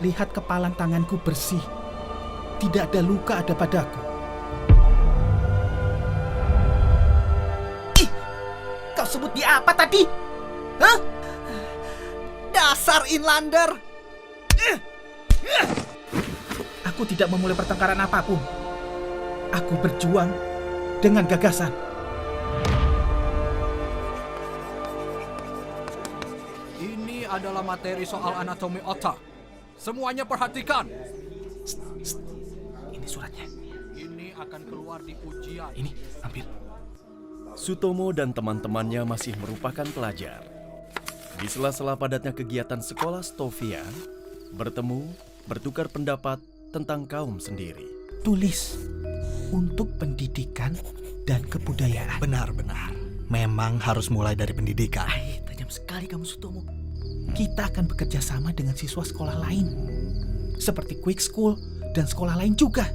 Lihat kepalan tanganku bersih. Tidak ada luka ada padaku. Ih, kau sebut dia apa tadi? Hah? Dasar inlander! Aku tidak memulai pertengkaran apapun. Aku berjuang dengan gagasan. Ini adalah materi soal anatomi otak. Semuanya perhatikan. Ini suratnya. Ini akan keluar di ujian. Ini, ambil. Sutomo dan teman-temannya masih merupakan pelajar. Di sela-sela padatnya kegiatan sekolah Stovia, bertemu, bertukar pendapat tentang kaum sendiri. Tulis untuk pendidikan dan kebudayaan. Benar-benar. Memang harus mulai dari pendidikan. Tajam sekali kamu, Sutomo. Kita akan bekerja sama dengan siswa sekolah lain. Seperti Quick School dan sekolah lain juga.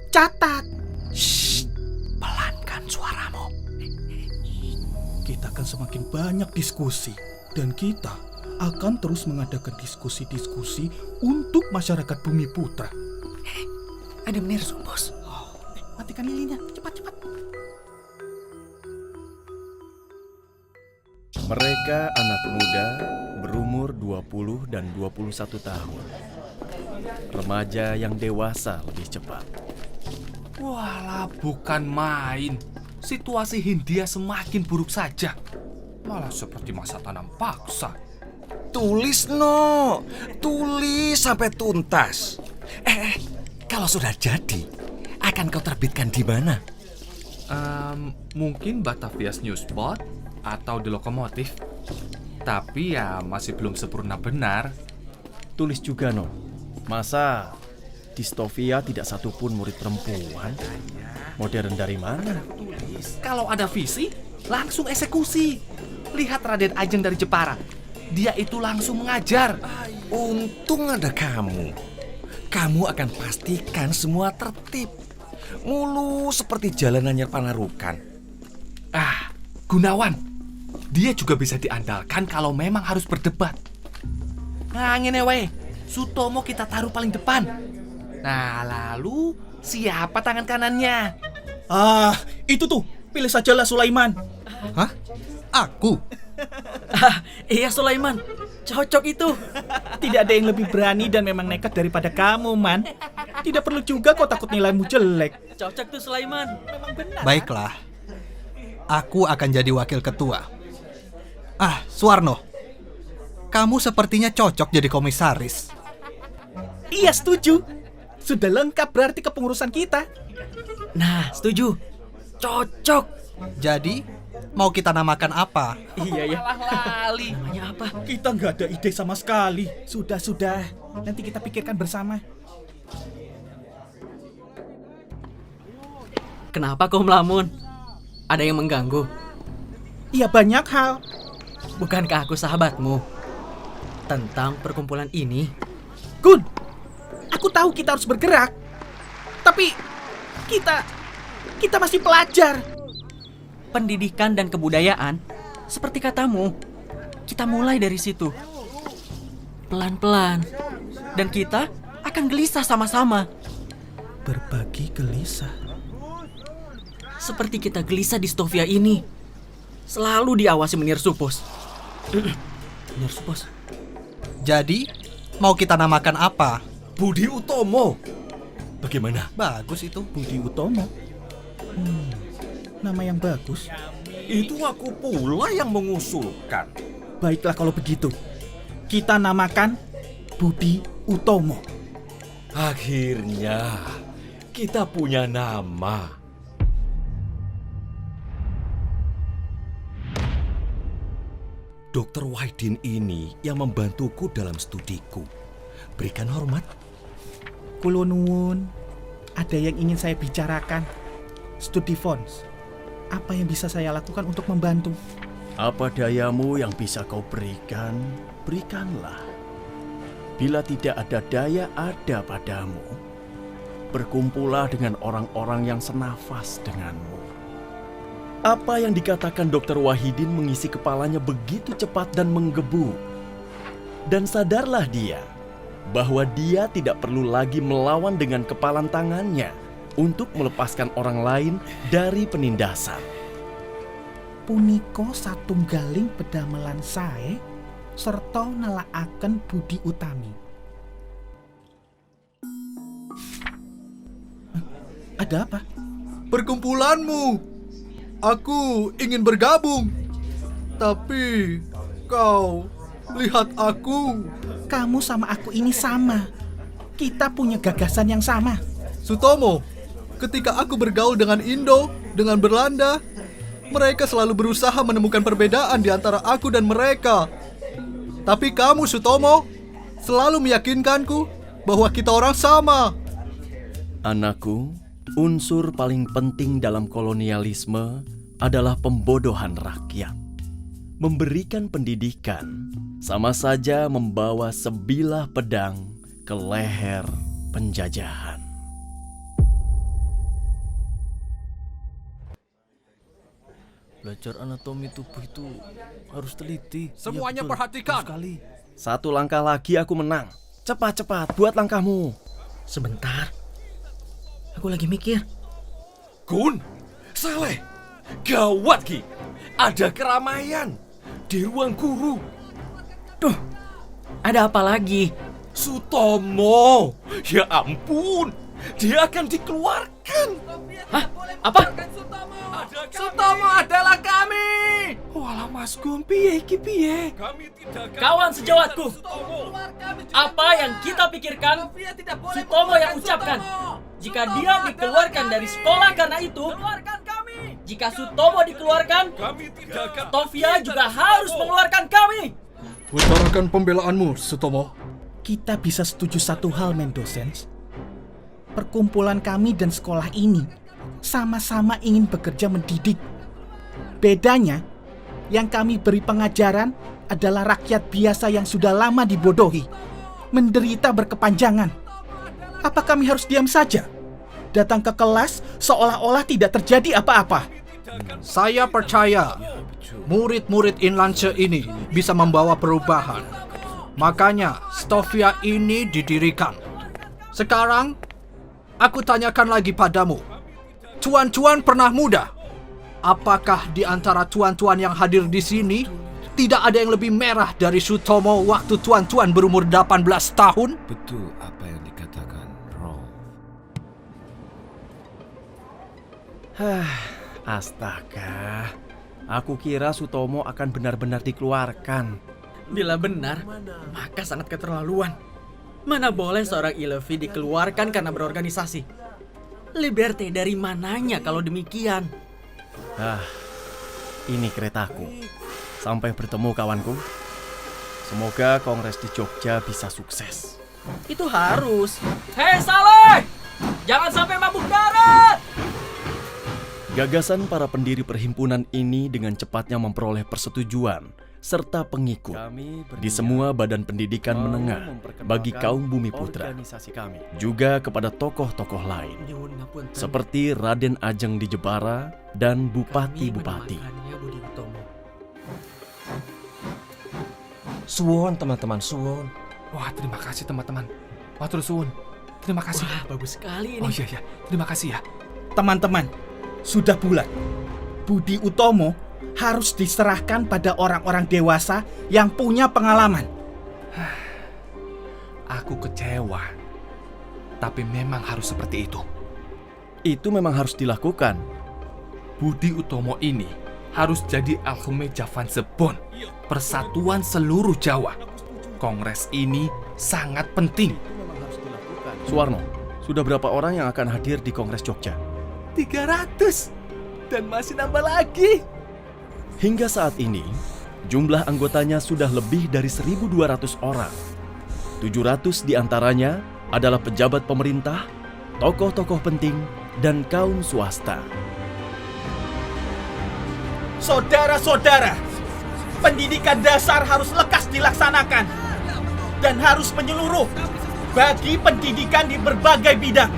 Catat. Shh, pelankan suaramu. Kita akan semakin banyak diskusi. Dan kita akan terus mengadakan diskusi-diskusi untuk masyarakat Bumi Putra. Ada Menersum, bos. Matikan lilinnya, cepat-cepat. Mereka anak muda berumur 20 dan 21 tahun. Remaja yang dewasa lebih cepat. Walah, bukan main. Situasi Hindia semakin buruk saja. Malah seperti masa tanam paksa. Tulis, No. Tulis sampai tuntas. Kalau sudah jadi, akan kau terbitkan di mana? Mungkin Batavias Newspot atau di Lokomotif. Tapi ya masih belum sempurna benar. Tulis juga, No. Masa di Stovia tidak satupun murid perempuan? Modern dari mana? Kalau ada visi, langsung eksekusi. Lihat Raden Ajeng dari Jepara. Dia itu langsung mengajar. Untung ada kamu. Kamu akan pastikan semua tertib. Mulus seperti jalan Anyar Panarukan. Gunawan. Dia juga bisa diandalkan kalau memang harus berdebat. Nah, ngene wae. Sutomo kita taruh paling depan. Nah, lalu siapa tangan kanannya? Itu tuh. Pilih sajalah Sulaiman. Hah? Aku? Iya, Sulaiman. Cocok itu. Tidak ada yang lebih berani dan memang nekat daripada kamu, Man. Tidak perlu juga kau takut nilaimu jelek. Cocok tuh, Sulaiman. Memang benar. Baiklah. Aku akan jadi wakil ketua. Suwarno. Kamu sepertinya cocok jadi komisaris. Iya, setuju. Sudah lengkap berarti kepengurusan kita. Nah, setuju. Cocok. Jadi, mau kita namakan apa? Iya ya. Lali. Namanya apa? Kita nggak ada ide sama sekali. Sudah. Nanti kita pikirkan bersama. Kenapa kau melamun? Ada yang mengganggu? Iya, banyak hal. Bukankah aku sahabatmu? Tentang perkumpulan ini, Gun, aku tahu kita harus bergerak. Tapi kita masih pelajar. pendidikan dan kebudayaan, seperti katamu, kita mulai dari situ. Pelan-pelan. Dan kita akan gelisah sama-sama. Berbagi gelisah. Seperti kita gelisah di Stovia ini. Selalu diawasi Menir Supos. Menir Supos. Jadi, mau kita namakan apa? Budi Utomo. Bagaimana? Bagus itu. Budi Utomo. Nama yang bagus. Itu aku pula yang mengusulkan. Baiklah kalau begitu. Kita namakan Budi Utomo. Akhirnya kita punya nama. Dokter Wahidin ini yang membantuku dalam studiku. Berikan hormat. Kulo nuwun. Ada yang ingin saya bicarakan. Studi Fons. Apa yang bisa saya lakukan untuk membantu? Apa dayamu yang bisa kau berikan, berikanlah. Bila tidak ada daya ada padamu, berkumpullah dengan orang-orang yang senafas denganmu. Apa yang dikatakan Dr. Wahidin mengisi kepalanya begitu cepat dan menggebu. Dan sadarlah dia bahwa dia tidak perlu lagi melawan dengan kepalan tangannya untuk melepaskan orang lain dari penindasan. Punika satunggaling pedamelan sae serta nelakaken budi utami. Ada apa? Perkumpulanmu. Aku ingin bergabung. Tapi kau lihat aku. Kamu sama aku ini sama. Kita punya gagasan yang sama. Sutomo, ketika aku bergaul dengan Indo, dengan Belanda, mereka selalu berusaha menemukan perbedaan di antara aku dan mereka. Tapi kamu, Sutomo, selalu meyakinkanku bahwa kita orang sama. Anakku, unsur paling penting dalam kolonialisme adalah pembodohan rakyat. Memberikan pendidikan sama saja membawa sebilah pedang ke leher penjajahan. Belajar anatomi tubuh itu harus teliti. Semuanya Iya, betul. perhatikan. Betul sekali. Satu langkah lagi aku menang. Cepat-cepat buat langkahmu. Sebentar. Aku lagi mikir. Gun, Saleh, gawat Ki. Ada keramaian di ruang guru. Duh, ada apa lagi? Sutomo, ya ampun, dia akan dikeluarkan. Hah? Apa? Sutomo adalah kami. Walah Mas Gun, piye iki piye? Kami tidak akan Kawan sejawatku, Sutomo. apa yang kita pikirkan, Sutomo yang ucapkan. Jika dia dikeluarkan dari sekolah karena itu, jika Sutomo dikeluarkan, Kami tidak akan Tovia juga harus mengeluarkan kami. Utarakan pembelaanmu, Sutomo. Kita bisa setuju satu hal, Mendosens. Perkumpulan kami dan sekolah ini sama-sama ingin bekerja mendidik. Bedanya, yang kami beri pengajaran adalah rakyat biasa yang sudah lama dibodohi, menderita berkepanjangan. Apa kami harus diam saja? Datang ke kelas seolah-olah tidak terjadi apa-apa. Saya percaya murid-murid Inlanse ini bisa membawa perubahan. Makanya Stovia ini didirikan. Sekarang, aku tanyakan lagi padamu. Tuan-tuan pernah muda? Apakah di antara tuan-tuan yang hadir di sini tidak ada yang lebih merah dari Sutomo waktu tuan-tuan berumur 18 tahun? Betul apa yang dikatakan Rolf. Astaga, aku kira Sutomo akan benar-benar dikeluarkan. Bila benar, maka sangat keterlaluan. Mana boleh seorang Ilevi dikeluarkan karena berorganisasi? Liberté dari mananya kalau demikian? Ini keretaku. Sampai bertemu kawanku. Semoga kongres di Jogja bisa sukses. Itu harus. Hei Saleh! Jangan sampai mabuk darat! Gagasan para pendiri perhimpunan ini dengan cepatnya memperoleh persetujuan serta pengikut di semua badan pendidikan menengah bagi kaum Bumi Putra, juga kepada tokoh-tokoh lain seperti Raden Ajeng di Jepara dan bupati-bupati. Suwon teman-teman, suwon. Wah, terima kasih teman-teman. Matur suwun. Terima kasih. Wah, bagus sekali ini. Oh iya, terima kasih ya. Teman-teman, sudah bulat. Budi Utomo harus diserahkan pada orang-orang dewasa yang punya pengalaman. Aku kecewa. Tapi memang harus seperti itu. Itu memang harus dilakukan. Budi Utomo ini harus jadi Alkeme Javan Sebon, persatuan seluruh Jawa. Kongres ini sangat penting. Suwarno, sudah berapa orang yang akan hadir di Kongres Jogja? 300 dan masih nambah lagi. Hingga saat ini, jumlah anggotanya sudah lebih dari 1.200 orang. 700 diantaranya adalah pejabat pemerintah, tokoh-tokoh penting, dan kaum swasta. Saudara-saudara, pendidikan dasar harus lekas dilaksanakan dan harus menyeluruh bagi pendidikan di berbagai bidang.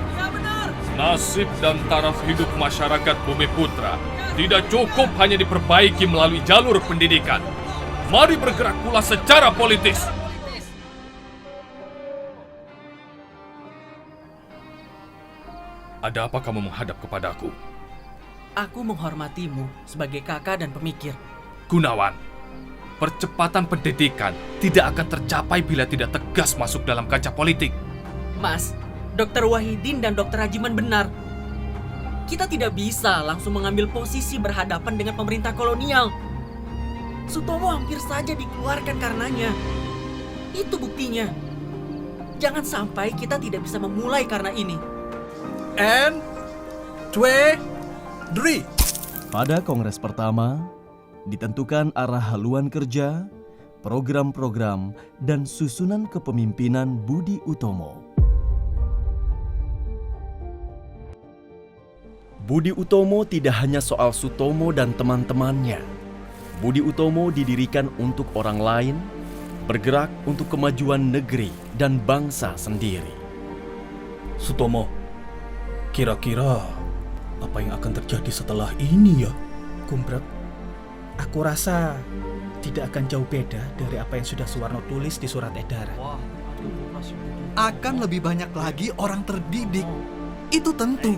Nasib dan taraf hidup masyarakat Bumi Putra tidak cukup hanya diperbaiki melalui jalur pendidikan. Mari bergerak pula secara politis. Ada apa kamu menghadap kepadaku? Aku menghormatimu sebagai kakak dan pemikir. Gunawan, percepatan pendidikan tidak akan tercapai bila tidak tegas masuk dalam kancah politik. Mas, Dr. Wahidin dan Dr. Rajiman benar. Kita tidak bisa langsung mengambil posisi berhadapan dengan pemerintah kolonial. Sutomo hampir saja dikeluarkan karenanya. Itu buktinya. Jangan sampai kita tidak bisa memulai karena ini. And 2, 3. Pada kongres pertama, ditentukan arah haluan kerja, program-program, dan susunan kepemimpinan Budi Utomo. Budi Utomo tidak hanya soal Sutomo dan teman-temannya. Budi Utomo didirikan untuk orang lain, bergerak untuk kemajuan negeri dan bangsa sendiri. Sutomo, kira-kira apa yang akan terjadi setelah ini ya? Gumbrek, aku rasa tidak akan jauh beda dari apa yang sudah Suwarno tulis di surat edaran. Akan lebih banyak lagi orang terdidik. Itu tentu.